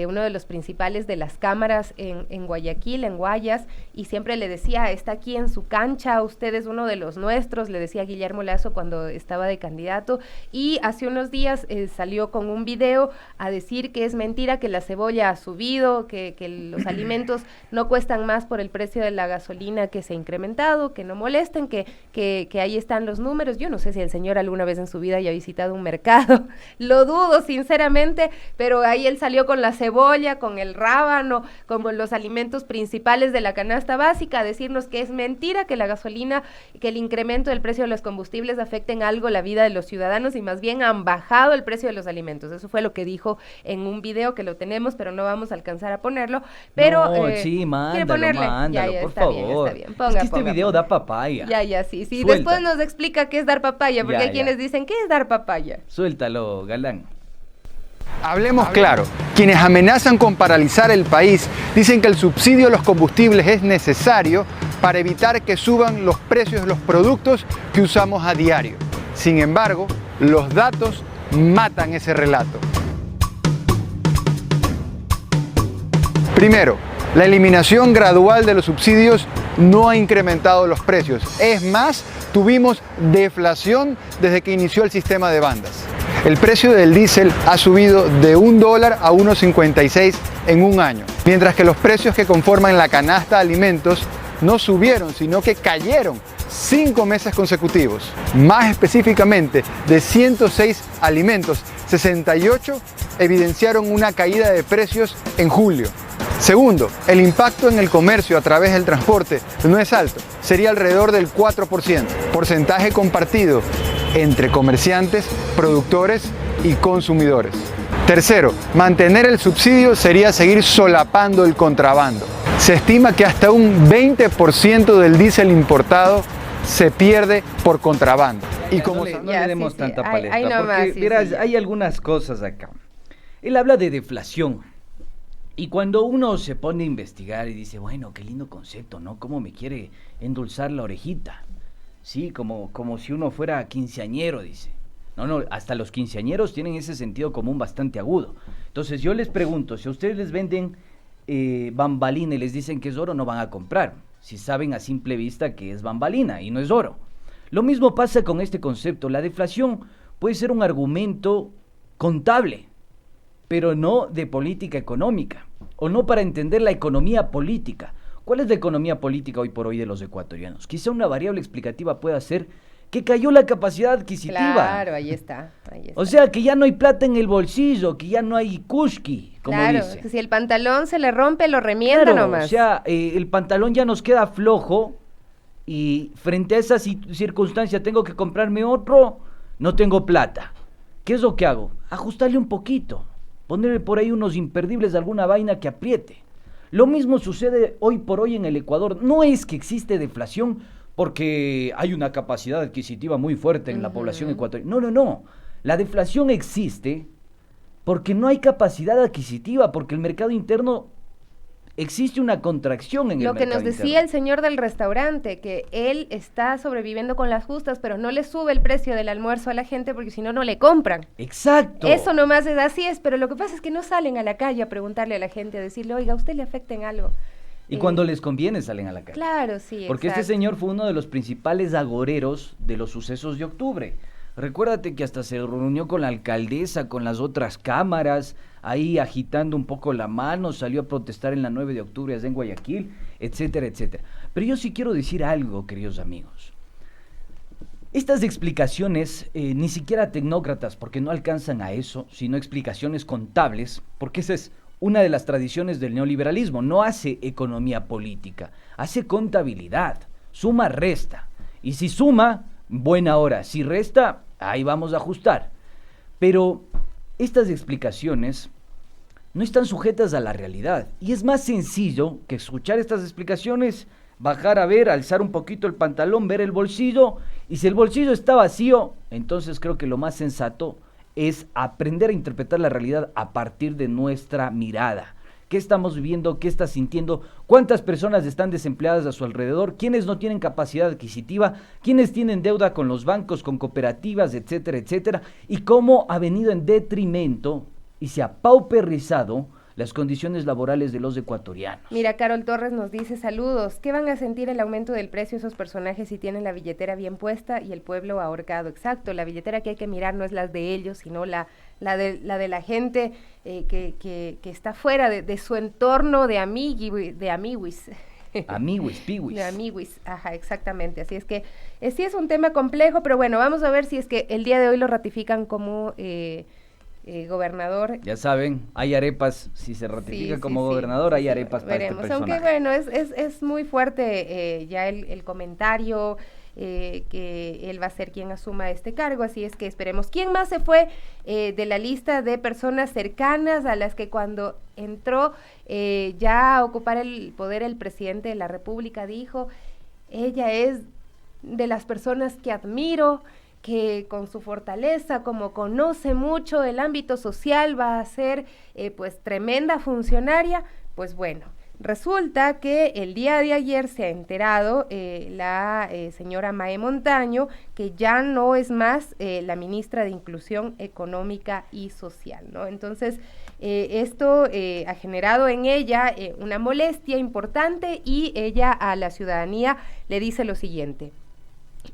uno de los principales de las cámaras en Guayaquil, en Guayas, y siempre le decía, está aquí en su cancha, usted es uno de los nuestros, le decía Guillermo Lasso cuando estaba de candidato, y hace unos días salió con un video a decir que es mentira que la cebolla ha subido, que los alimentos no cuestan más por el precio de la gasolina que se ha incrementado, que no molesten, que ahí están los números. Yo no sé si el señor alguna vez en su vida haya visitado un mercado, lo dudo sinceramente, pero ahí él salió con la cebolla, con el rábano, como los alimentos principales de la canasta básica, a decirnos que es mentira que la gasolina, que el incremento del precio de los combustibles afecten algo la vida de los ciudadanos y más bien han bajado el precio de los alimentos. Eso fue lo que dijo en un video que lo tenemos, pero no vamos a alcanzar a ponerlo. Pero no, sí, mándalo, ya, por está favor. Bien. Ponga, es que este ponga. video da papaya. Ya, sí. Suelta. Después nos explica qué es dar papaya, porque Ya, hay quienes dicen, ¿qué es dar papaya? Suéltalo, galán. Hablemos claro, quienes amenazan con paralizar el país dicen que el subsidio a los combustibles es necesario para evitar que suban los precios de los productos que usamos a diario. Sin embargo, los datos matan ese relato. Primero, la eliminación gradual de los subsidios no ha incrementado los precios. Es más, tuvimos deflación desde que inició el sistema de bandas. El precio del diésel ha subido de $1 a 1.56 en un año, mientras que los precios que conforman la canasta de alimentos no subieron, sino que cayeron 5 meses consecutivos. Más específicamente, de 106 alimentos, 68 evidenciaron una caída de precios en julio. Segundo, el impacto en el comercio a través del transporte no es alto, sería alrededor del 4%, porcentaje compartido entre comerciantes, productores y consumidores. Tercero, mantener el subsidio sería seguir solapando el contrabando. Se estima que hasta un 20% del diésel importado se pierde por contrabando. Y como No le demos tanta palestra, ahí nomás, porque verás, hay algunas cosas acá. Él habla de deflación. Y cuando uno se pone a investigar y dice, bueno, qué lindo concepto, ¿no? ¿Cómo me quiere endulzar la orejita? Sí, como si uno fuera quinceañero, dice. No, hasta los quinceañeros tienen ese sentido común bastante agudo. Entonces yo les pregunto, si a ustedes les venden bambalina y les dicen que es oro, no van a comprar. Si saben a simple vista que es bambalina y no es oro. Lo mismo pasa con este concepto. La deflación puede ser un argumento contable, pero no de política económica, o no para entender la economía política. ¿Cuál es la economía política hoy por hoy de los ecuatorianos? Quizá una variable explicativa pueda ser que cayó la capacidad adquisitiva. Claro, ahí está. O sea, que ya no hay plata en el bolsillo, que ya no hay kushki, como dice. Claro, si el pantalón se le rompe, lo remienda Claro, nomás. o sea, el pantalón ya nos queda flojo y frente a esa circunstancia tengo que comprarme otro, no tengo plata. ¿Qué es lo que hago? Ajustarle un poquito, ponerle por ahí unos imperdibles de alguna vaina que apriete. Lo mismo sucede hoy por hoy en el Ecuador. No es que existe deflación porque hay una capacidad adquisitiva muy fuerte en la población ecuatoriana. No. La deflación existe porque no hay capacidad adquisitiva, porque el mercado interno existe una contracción en el Lo que mercado nos decía interno. el señor del restaurante, que él está sobreviviendo con las justas, pero no le sube el precio del almuerzo a la gente porque si no, no le compran. Exacto. Eso nomás es así es, pero lo que pasa es que no salen a la calle a preguntarle a la gente, a decirle, oiga, ¿a usted le afecta en algo? Y cuando les conviene salen a la calle. Claro, sí, Porque exacto. este señor fue uno de los principales agoreros de los sucesos de octubre. Recuérdate que hasta se reunió con la alcaldesa, con las otras cámaras, ahí agitando un poco la mano, salió a protestar en la 9 de octubre allá en Guayaquil, etcétera, etcétera. Pero yo sí quiero decir algo, queridos amigos. Estas explicaciones, ni siquiera tecnócratas, porque no alcanzan a eso, sino explicaciones contables, porque esa es una de las tradiciones del neoliberalismo. No hace economía política, hace contabilidad, suma, resta. Y si suma, buena hora. Si resta, ahí vamos a ajustar. Pero estas explicaciones no están sujetas a la realidad. Y es más sencillo que escuchar estas explicaciones, bajar a ver, alzar un poquito el pantalón, ver el bolsillo. Y si el bolsillo está vacío, entonces creo que lo más sensato es aprender a interpretar la realidad a partir de nuestra mirada, qué estamos viviendo, qué está sintiendo, cuántas personas están desempleadas a su alrededor, quiénes no tienen capacidad adquisitiva, quiénes tienen deuda con los bancos, con cooperativas, etcétera, etcétera, y cómo ha venido en detrimento y se ha pauperizado las condiciones laborales de los ecuatorianos. Mira, Carol Torres nos dice, saludos, ¿qué van a sentir el aumento del precio esos personajes si tienen la billetera bien puesta y el pueblo ahorcado? Exacto, la billetera que hay que mirar no es la de ellos, sino la de la gente que está fuera de su entorno de amiguis. Piwis. De amiguis, ajá, exactamente. Así es que sí es un tema complejo, pero bueno, vamos a ver si es que el día de hoy lo ratifican como gobernador. Ya saben, hay arepas, si se ratifica como gobernador, hay arepas para este personaje. Aunque bueno, es muy fuerte ya el comentario que él va a ser quien asuma este cargo, así es que esperemos. ¿Quién más se fue de la lista de personas cercanas a las que cuando entró ya a ocupar el poder el presidente de la República dijo, ella es de las personas que admiro, que con su fortaleza, como conoce mucho el ámbito social, va a ser pues tremenda funcionaria? Pues bueno, resulta que el día de ayer se ha enterado la señora Mae Montaño que ya no es más la ministra de Inclusión Económica y Social, ¿no? Entonces, esto ha generado en ella una molestia importante y ella a la ciudadanía le dice lo siguiente.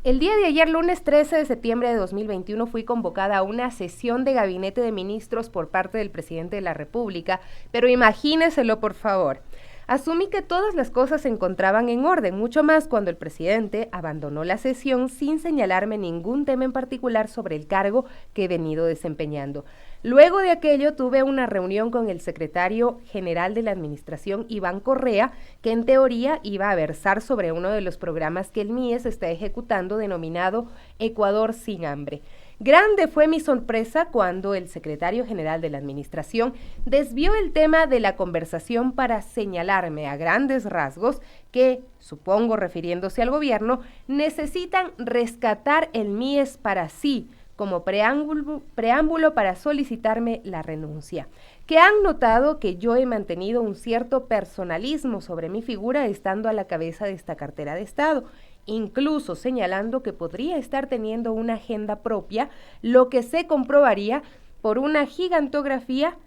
El día de ayer, lunes 13 de septiembre de 2021, fui convocada a una sesión de gabinete de ministros por parte del presidente de la República, pero imagíneselo por favor. Asumí que todas las cosas se encontraban en orden, mucho más cuando el presidente abandonó la sesión sin señalarme ningún tema en particular sobre el cargo que he venido desempeñando. Luego de aquello tuve una reunión con el secretario general de la administración, Iván Correa, que en teoría iba a versar sobre uno de los programas que el MIES está ejecutando denominado Ecuador sin hambre. Grande fue mi sorpresa cuando el secretario general de la administración desvió el tema de la conversación para señalarme a grandes rasgos que, supongo refiriéndose al gobierno, necesitan rescatar el MIES para sí, como preámbulo para solicitarme la renuncia, que han notado que yo he mantenido un cierto personalismo sobre mi figura estando a la cabeza de esta cartera de Estado, incluso señalando que podría estar teniendo una agenda propia, lo que se comprobaría por una gigantografía.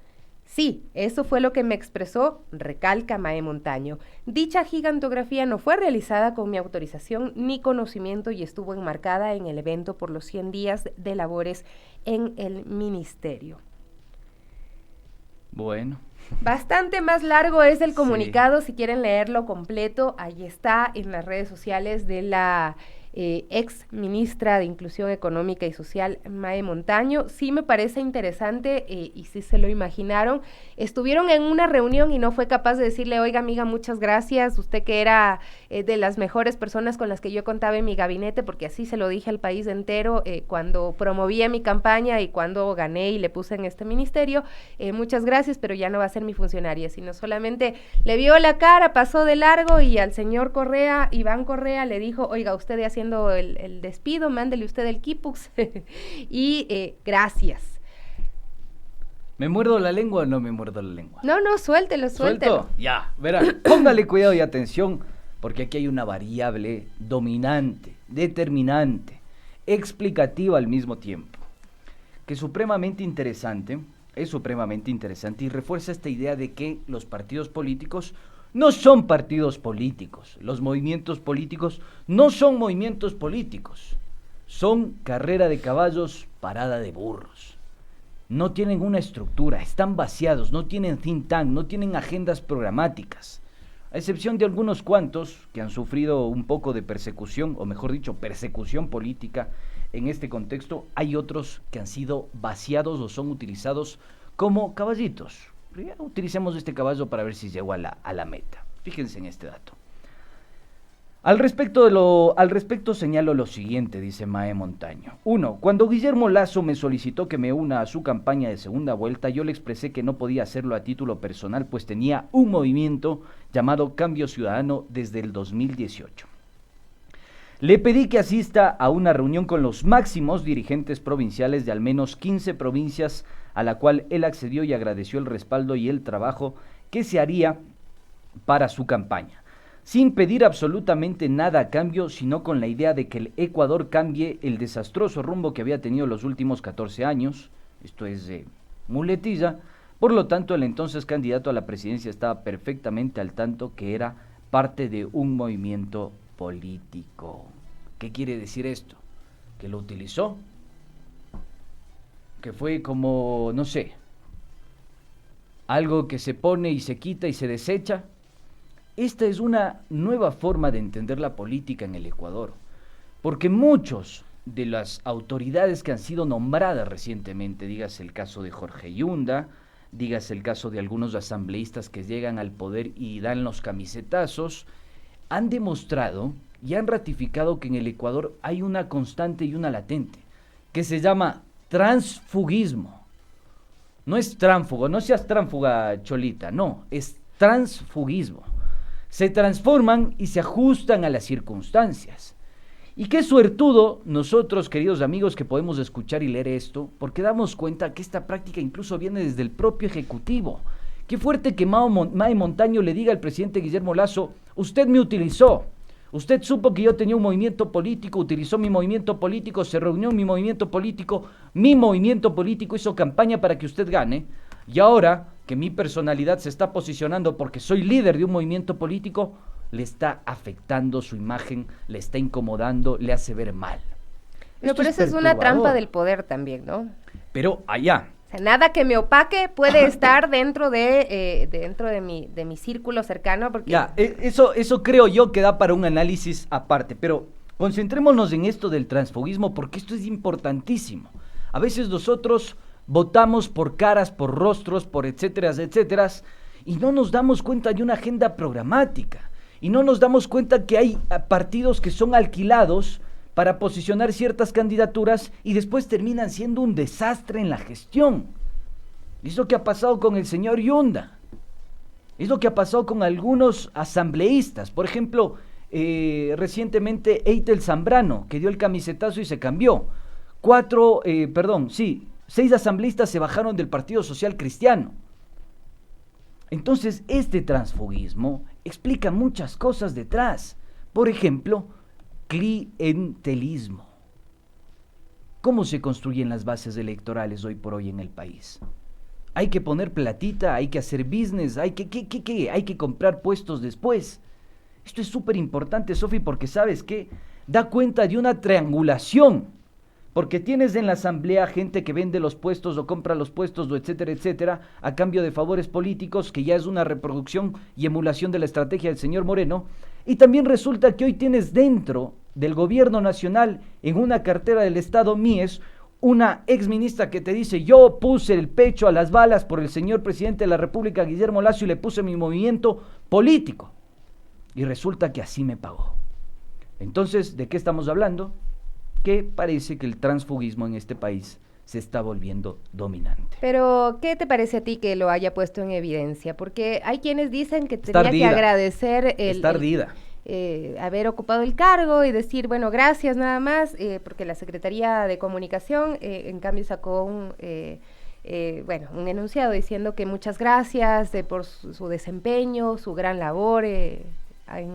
Sí, eso fue lo que me expresó, recalca Mae Montaño. Dicha gigantografía no fue realizada con mi autorización ni conocimiento y estuvo enmarcada en el evento por los 100 días de labores en el ministerio. Bueno. Bastante más largo es el comunicado, sí. Si quieren leerlo completo, ahí está en las redes sociales de la ex ministra de Inclusión Económica y Social, Mae Montaño. Sí me parece interesante y sí se lo imaginaron. Estuvieron en una reunión y no fue capaz de decirle, oiga amiga, muchas gracias, usted que era de las mejores personas con las que yo contaba en mi gabinete, porque así se lo dije al país entero cuando promovía mi campaña y cuando gané y le puse en este ministerio, muchas gracias, pero ya no va a ser mi funcionaria, sino solamente le vio la cara, pasó de largo y al señor Correa, Iván Correa, le dijo, oiga, usted haciendo el despido, mándele usted el Kipux y gracias. ¿Me muerdo la lengua o no me muerdo la lengua? No, suéltelo. ¿Suelto? Ya, verán, póngale cuidado y atención, porque aquí hay una variable dominante, determinante, explicativa al mismo tiempo, que es supremamente interesante y refuerza esta idea de que los partidos políticos no son partidos políticos, los movimientos políticos no son movimientos políticos, son carrera de caballos, parada de burros. No tienen una estructura, están vaciados, no tienen think tank, no tienen agendas programáticas. A excepción de algunos cuantos que han sufrido un poco de persecución, o mejor dicho, persecución política en este contexto, hay otros que han sido vaciados o son utilizados como caballitos. Utilicemos este caballo para ver si llego a la meta. Fíjense en este dato. Al respecto señalo lo siguiente, dice Mae Montaño. 1. Cuando Guillermo Lasso me solicitó que me una a su campaña de segunda vuelta, yo le expresé que no podía hacerlo a título personal, pues tenía un movimiento llamado Cambio Ciudadano desde el 2018. Le pedí que asista a una reunión con los máximos dirigentes provinciales de al menos 15 provincias, a la cual él accedió y agradeció el respaldo y el trabajo qué se haría para su campaña, sin pedir absolutamente nada a cambio, sino con la idea de que el Ecuador cambie el desastroso rumbo que había tenido los últimos 14 años, esto es muletilla. Por lo tanto, el entonces candidato a la presidencia estaba perfectamente al tanto que era parte de un movimiento político. ¿Qué quiere decir esto? ¿Que lo utilizó? ¿Que fue como, no sé, algo que se pone y se quita y se desecha? Esta es una nueva forma de entender la política en el Ecuador, porque muchos de las autoridades que han sido nombradas recientemente, dígase el caso de Jorge Yunda, dígase el caso de algunos asambleístas que llegan al poder y dan los camisetazos, han demostrado y han ratificado que en el Ecuador hay una constante y una latente, que se llama transfugismo. No es tránfugo, no seas tránfuga, Cholita, no, es transfugismo. Se transforman y se ajustan a las circunstancias. Y qué suertudo nosotros, queridos amigos, que podemos escuchar y leer esto, porque damos cuenta que esta práctica incluso viene desde el propio Ejecutivo. Qué fuerte que Mae Montaño le diga al presidente Guillermo Lasso: usted me utilizó, usted supo que yo tenía un movimiento político, utilizó mi movimiento político, se reunió en mi movimiento político hizo campaña para que usted gane, y ahora que mi personalidad se está posicionando porque soy líder de un movimiento político, le está afectando su imagen, le está incomodando, le hace ver mal. Pero esa es una trampa del poder también, ¿no? Pero allá. O sea, nada que me opaque puede estar dentro de mi círculo cercano, porque... Ya, eso creo yo que da para un análisis aparte, pero concentrémonos en esto del transfugismo, porque esto es importantísimo. A veces nosotros votamos por caras, por rostros, por etcétera, etcétera, y no nos damos cuenta de una agenda programática. Y no nos damos cuenta que hay partidos que son alquilados para posicionar ciertas candidaturas y después terminan siendo un desastre en la gestión. Es lo que ha pasado con el señor Yunda. Es lo que ha pasado con algunos asambleístas. Por ejemplo, recientemente Eitel Zambrano, que dio el camisetazo y se cambió. 6 asambleístas se bajaron del Partido Social Cristiano. Entonces, este transfugismo explica muchas cosas detrás. Por ejemplo, clientelismo. ¿Cómo se construyen las bases electorales hoy por hoy en el país? Hay que poner platita, hay que hacer business, hay que comprar puestos después. Esto es súper importante, Sofi, porque ¿sabes qué? Da cuenta de una triangulación. Porque tienes en la asamblea gente que vende los puestos o compra los puestos o etcétera, etcétera, a cambio de favores políticos, que ya es una reproducción y emulación de la estrategia del señor Moreno. Y también resulta que hoy tienes dentro del gobierno nacional, en una cartera del Estado Mies, una exministra que te dice: yo puse el pecho a las balas por el señor presidente de la República, Guillermo Lasso, y le puse mi movimiento político. Y resulta que así me pagó. Entonces, ¿de qué estamos hablando? Que parece que el transfugismo en este país se está volviendo dominante. Pero, ¿qué te parece a ti que lo haya puesto en evidencia? Porque hay quienes dicen que tenía que agradecer haber ocupado el cargo y decir, bueno, gracias nada más, porque la Secretaría de Comunicación, en cambio, sacó un enunciado diciendo que muchas gracias por su desempeño, su gran labor,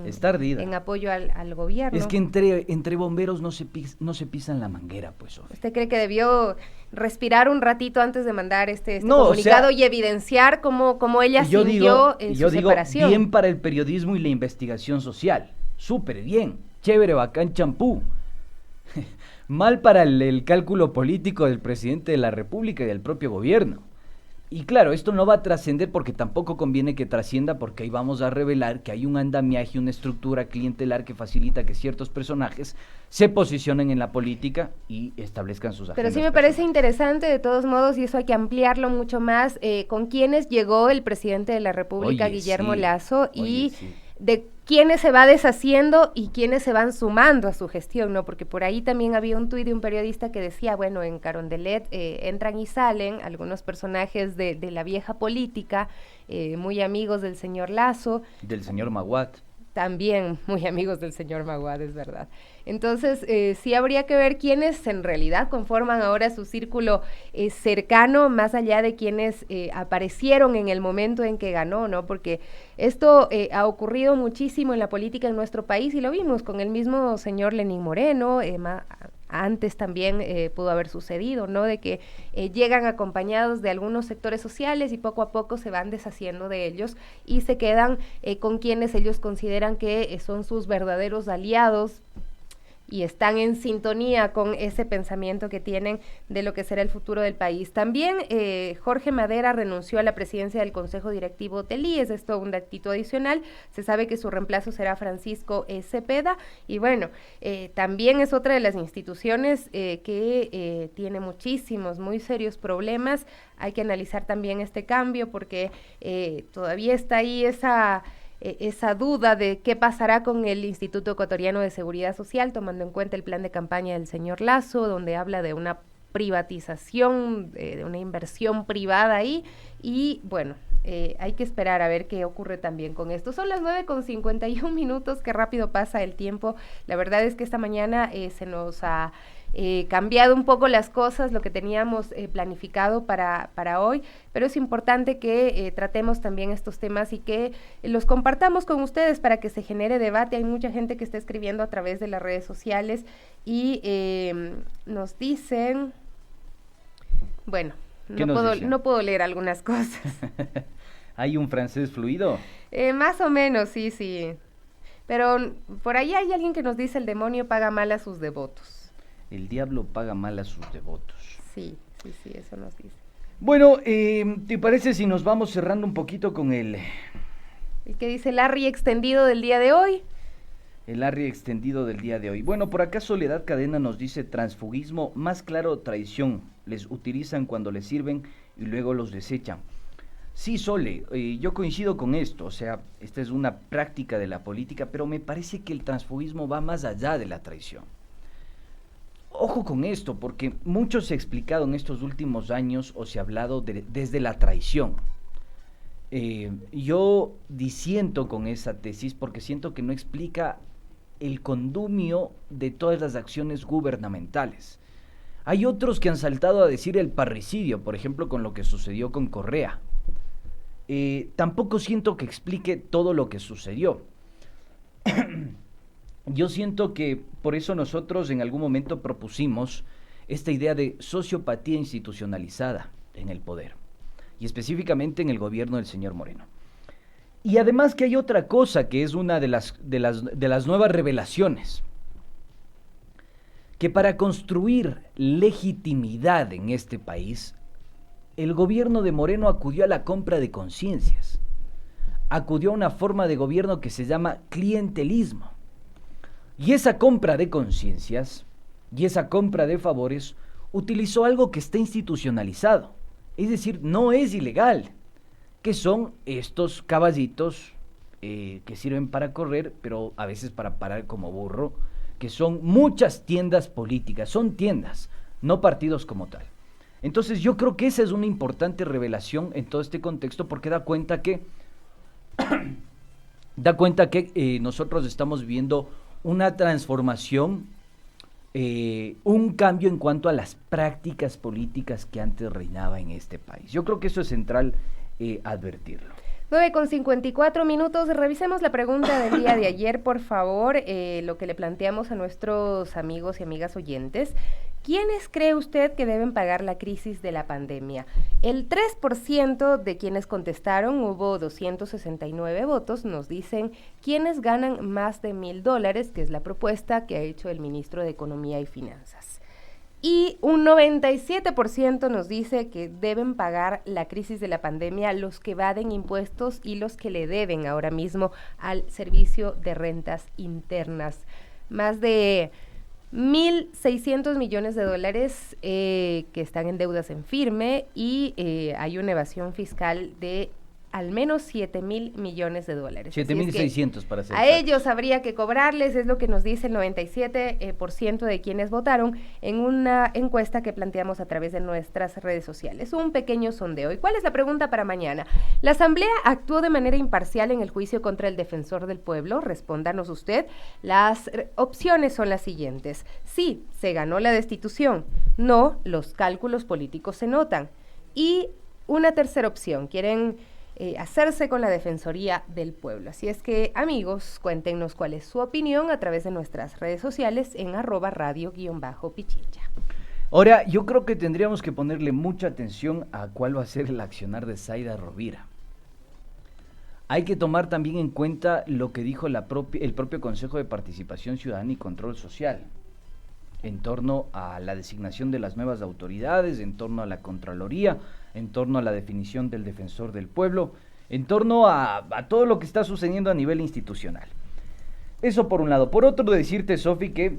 está ardida. En apoyo al gobierno. Es que entre bomberos no se pisan la manguera, pues, Sofía. ¿Usted cree que debió respirar un ratito antes de mandar este comunicado y evidenciar cómo ella sintió en su separación? Bien para el periodismo y la investigación social. Súper bien. Chévere, bacán, champú. Mal para el cálculo político del presidente de la República y del propio gobierno. Y claro, esto no va a trascender porque tampoco conviene que trascienda, porque ahí vamos a revelar que hay un andamiaje, una estructura clientelar que facilita que ciertos personajes se posicionen en la política y establezcan sus agendas. Pero sí me parece interesante de todos modos, y eso hay que ampliarlo mucho más, con quiénes llegó el presidente de la República, Guillermo Lasso, y de quiénes se va deshaciendo y quiénes se van sumando a su gestión, ¿no? Porque por ahí también había un tuit de un periodista que decía, bueno, en Carondelet entran y salen algunos personajes de la vieja política, muy amigos del señor Lasso. Del señor Maguat. también muy amigos del señor Maguad, es verdad. Entonces, sí habría que ver quiénes en realidad conforman ahora su círculo cercano, más allá de quienes aparecieron en el momento en que ganó, ¿no? Porque esto ha ocurrido muchísimo en la política en nuestro país y lo vimos con el mismo señor Lenín Moreno, antes también pudo haber sucedido, ¿no? De que llegan acompañados de algunos sectores sociales y poco a poco se van deshaciendo de ellos y se quedan con quienes ellos consideran que son sus verdaderos aliados y están en sintonía con ese pensamiento que tienen de lo que será el futuro del país. También Jorge Madera renunció a la presidencia del Consejo Directivo del IES, esto un datito adicional, se sabe que su reemplazo será Francisco Cepeda, y bueno, también es otra de las instituciones que tiene muchísimos, muy serios problemas. Hay que analizar también este cambio porque todavía está ahí esa duda de qué pasará con el Instituto Ecuatoriano de Seguridad Social, tomando en cuenta el plan de campaña del señor Lasso, donde habla de una privatización, de una inversión privada ahí, y bueno, hay que esperar a ver qué ocurre también con esto. Son las 9:51, qué rápido pasa el tiempo. La verdad es que esta mañana se nos ha cambiado un poco las cosas, lo que teníamos planificado para hoy, pero es importante que tratemos también estos temas y que los compartamos con ustedes para que se genere debate. Hay mucha gente que está escribiendo a través de las redes sociales y nos dicen, bueno, no puedo leer algunas cosas. ¿Hay un francés fluido? Más o menos, sí. Pero por ahí hay alguien que nos dice: el demonio paga mal a sus devotos. El diablo paga mal a sus devotos. Sí, eso nos dice. Bueno, ¿te parece si nos vamos cerrando un poquito con el que dice el Arri extendido del día de hoy? El Arri extendido del día de hoy. Bueno, por acá Soledad Cadena nos dice: transfugismo, más claro, traición. Les utilizan cuando les sirven y luego los desechan. Sí, Sole, yo coincido con esto, o sea, esta es una práctica de la política, pero me parece que el transfugismo va más allá de la traición. Ojo con esto, porque mucho se ha explicado en estos últimos años o se ha hablado desde la traición. Yo disiento con esa tesis porque siento que no explica el condumio de todas las acciones gubernamentales. Hay otros que han saltado a decir el parricidio, por ejemplo, con lo que sucedió con Correa. Tampoco siento que explique todo lo que sucedió. Yo siento que por eso nosotros en algún momento propusimos esta idea de sociopatía institucionalizada en el poder, y específicamente en el gobierno del señor Moreno. Y además que hay otra cosa que es una de las nuevas revelaciones, que para construir legitimidad en este país, el gobierno de Moreno acudió a la compra de conciencias, acudió a una forma de gobierno que se llama clientelismo. Y esa compra de conciencias y esa compra de favores utilizó algo que está institucionalizado, es decir, no es ilegal, que son estos caballitos que sirven para correr, pero a veces para parar como burro, que son muchas tiendas políticas, son tiendas, no partidos como tal. Entonces yo creo que esa es una importante revelación en todo este contexto, porque da cuenta que nosotros estamos viviendo una transformación, un cambio en cuanto a las prácticas políticas que antes reinaba en este país. Yo creo que eso es central advertirlo. 9:54, revisemos la pregunta del día de ayer, por favor, lo que le planteamos a nuestros amigos y amigas oyentes. ¿Quiénes cree usted que deben pagar la crisis de la pandemia? El 3% de quienes contestaron, hubo 269 votos, nos dicen quiénes ganan más de $1,000, que es la propuesta que ha hecho el ministro de Economía y Finanzas. Y un 97% nos dice que deben pagar la crisis de la pandemia los que evaden impuestos y los que le deben ahora mismo al Servicio de Rentas Internas. Más de $1,600 millones que están en deudas en firme y hay una evasión fiscal de al menos 7,000 millones de dólares. 7,600 para ser a exactos. ellos habría que cobrarles, es lo que nos dice el 97% de quienes votaron en una encuesta que planteamos a través de nuestras redes sociales. Un pequeño sondeo. ¿Y cuál es la pregunta para mañana? ¿La Asamblea actuó de manera imparcial en el juicio contra el defensor del pueblo? Respóndanos usted. Las opciones son las siguientes. Sí, se ganó la destitución. No, los cálculos políticos se notan. Y una tercera opción, quieren hacerse con la Defensoría del Pueblo. Así es que, amigos, cuéntenos cuál es su opinión a través de nuestras redes sociales en @radio_pichincha. Ahora, yo creo que tendríamos que ponerle mucha atención a cuál va a ser el accionar de Zaida Rovira. Hay que tomar también en cuenta lo que dijo el propio Consejo de Participación Ciudadana y Control Social en torno a la designación de las nuevas autoridades, en torno a la Contraloría, en torno a la definición del Defensor del Pueblo, en torno a todo lo que está sucediendo a nivel institucional. Eso por un lado. Por otro, decirte, Sofi, que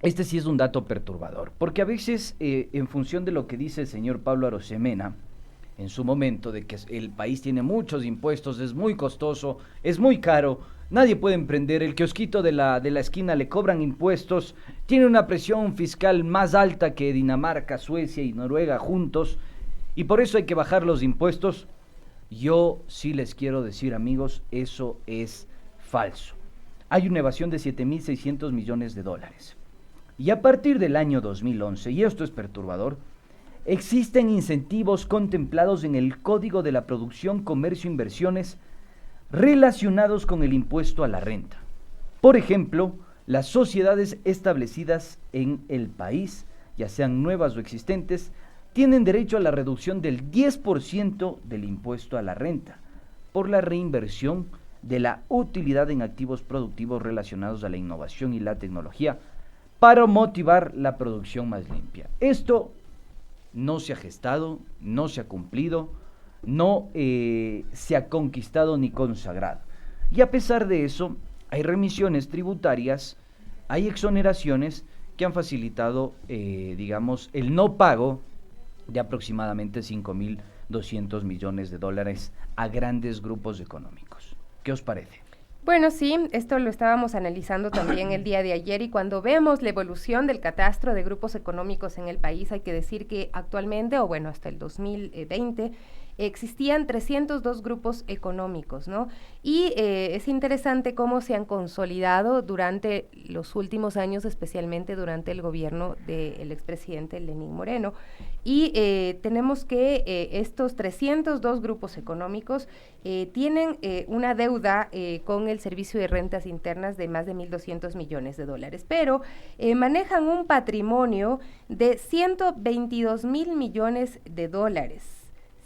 este sí es un dato perturbador, porque a veces, en función de lo que dice el señor Pablo Arosemena, en su momento, de que el país tiene muchos impuestos, es muy costoso, es muy caro, nadie puede emprender, el kiosquito de la esquina le cobran impuestos, tiene una presión fiscal más alta que Dinamarca, Suecia y Noruega juntos, y por eso hay que bajar los impuestos. Yo sí les quiero decir, amigos, eso es falso. Hay una evasión de 7,600 millones de dólares. Y a partir del año 2011, y esto es perturbador, existen incentivos contemplados en el Código de la Producción, Comercio e Inversiones relacionados con el impuesto a la renta. Por ejemplo, las sociedades establecidas en el país, ya sean nuevas o existentes, tienen derecho a la reducción del 10% del impuesto a la renta por la reinversión de la utilidad en activos productivos relacionados a la innovación y la tecnología para motivar la producción más limpia. Esto no se ha gestado, no se ha cumplido, no se ha conquistado ni consagrado. Y a pesar de eso, hay remisiones tributarias, hay exoneraciones que han facilitado, digamos, el no pago de aproximadamente 5,200 millones de dólares a grandes grupos económicos. ¿Qué os parece? Bueno, sí, esto lo estábamos analizando también el día de ayer, y cuando vemos la evolución del catastro de grupos económicos en el país, hay que decir que actualmente, o bueno, hasta el 2020, existían 302 grupos económicos, ¿no? Y es interesante cómo se han consolidado durante los últimos años, especialmente durante el gobierno del expresidente Lenín Moreno. Y tenemos que estos 302 grupos económicos tienen una deuda con el Servicio de Rentas Internas de más de 1,200 millones de dólares, pero manejan un patrimonio de 122,000 millones de dólares.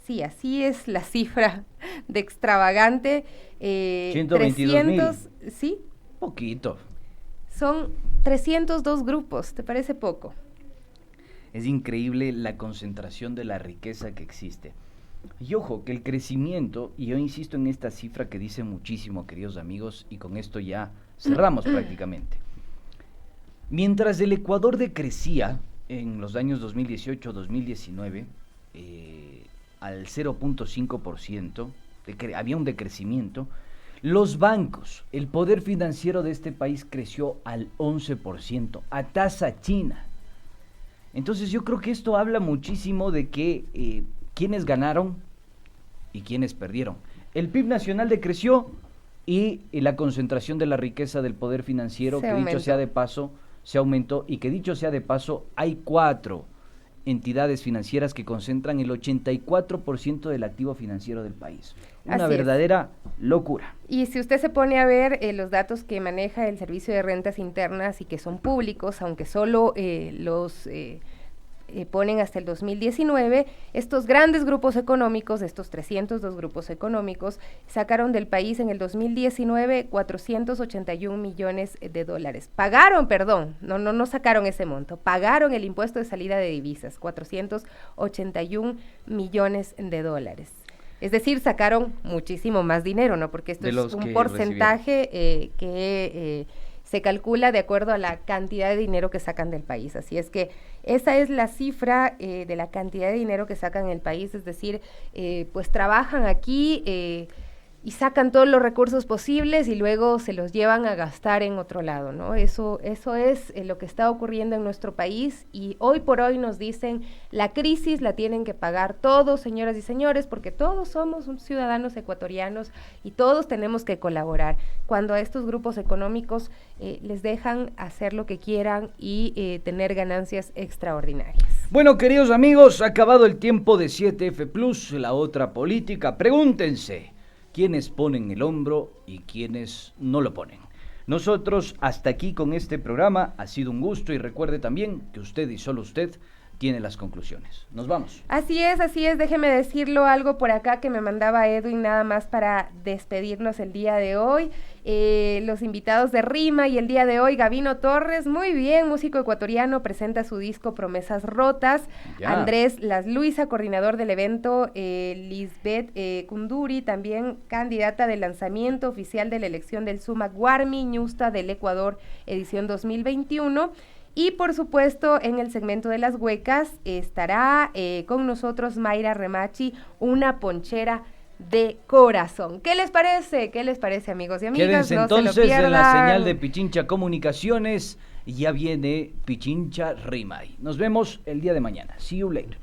Sí, así es la cifra de extravagante. 122,000. Sí. Poquito. Son 302 grupos, ¿te parece poco? Es increíble la concentración de la riqueza que existe. Y ojo, que el crecimiento, y yo insisto en esta cifra que dice muchísimo, queridos amigos, y con esto ya cerramos prácticamente. Mientras el Ecuador decrecía en los años 2018-2019, al 0,5%, había un decrecimiento, los bancos, el poder financiero de este país creció al 11%, a tasa china. Entonces yo creo que esto habla muchísimo de que quiénes ganaron y quiénes perdieron. El PIB nacional decreció y la concentración de la riqueza del poder financiero, que dicho sea de paso, se aumentó, y que dicho sea de paso, hay 4 entidades financieras que concentran el 84% del activo financiero del país. Una verdadera locura. Y si usted se pone a ver los datos que maneja el Servicio de Rentas Internas y que son públicos, aunque solo los ponen hasta el 2019, estos grandes grupos económicos, estos 302 grupos económicos, sacaron del país en el 2019 481 millones de dólares. Pagaron, perdón, no sacaron ese monto, pagaron el impuesto de salida de divisas, 481 millones de dólares. Es decir, sacaron muchísimo más dinero, ¿no? Porque esto es un porcentaje que se calcula de acuerdo a la cantidad de dinero que sacan del país. Así es que esa es la cifra de la cantidad de dinero que sacan en el país, es decir, pues trabajan aquí y sacan todos los recursos posibles y luego se los llevan a gastar en otro lado, ¿no? Eso es lo que está ocurriendo en nuestro país y hoy por hoy nos dicen la crisis la tienen que pagar todos, señoras y señores, porque todos somos ciudadanos ecuatorianos y todos tenemos que colaborar. Cuando a estos grupos económicos les dejan hacer lo que quieran y tener ganancias extraordinarias. Bueno, queridos amigos, ha acabado el tiempo de 7F+, la otra política. Pregúntense, ¿quiénes ponen el hombro y quiénes no lo ponen? Nosotros hasta aquí con este programa, ha sido un gusto y recuerde también que usted y solo usted tiene las conclusiones. Nos vamos. Así es, déjeme decirlo algo por acá que me mandaba Edwin nada más para despedirnos el día de hoy. Los invitados de Rima y el día de hoy Gabino Torres, muy bien, músico ecuatoriano, presenta su disco Promesas Rotas. Ya. Andrés Las Luisa, coordinador del evento, Lisbeth Kunduri, también candidata de lanzamiento oficial de la elección del Sumac Guarmi Ñusta del Ecuador, edición 2021. Y por supuesto, en el segmento de las huecas estará con nosotros Mayra Remachi, una ponchera de corazón. ¿Qué les parece? ¿Qué les parece, amigos y amigas? Quédense entonces en la señal de Pichincha Comunicaciones. Ya viene Pichincha Rima. Nos vemos el día de mañana. See you later.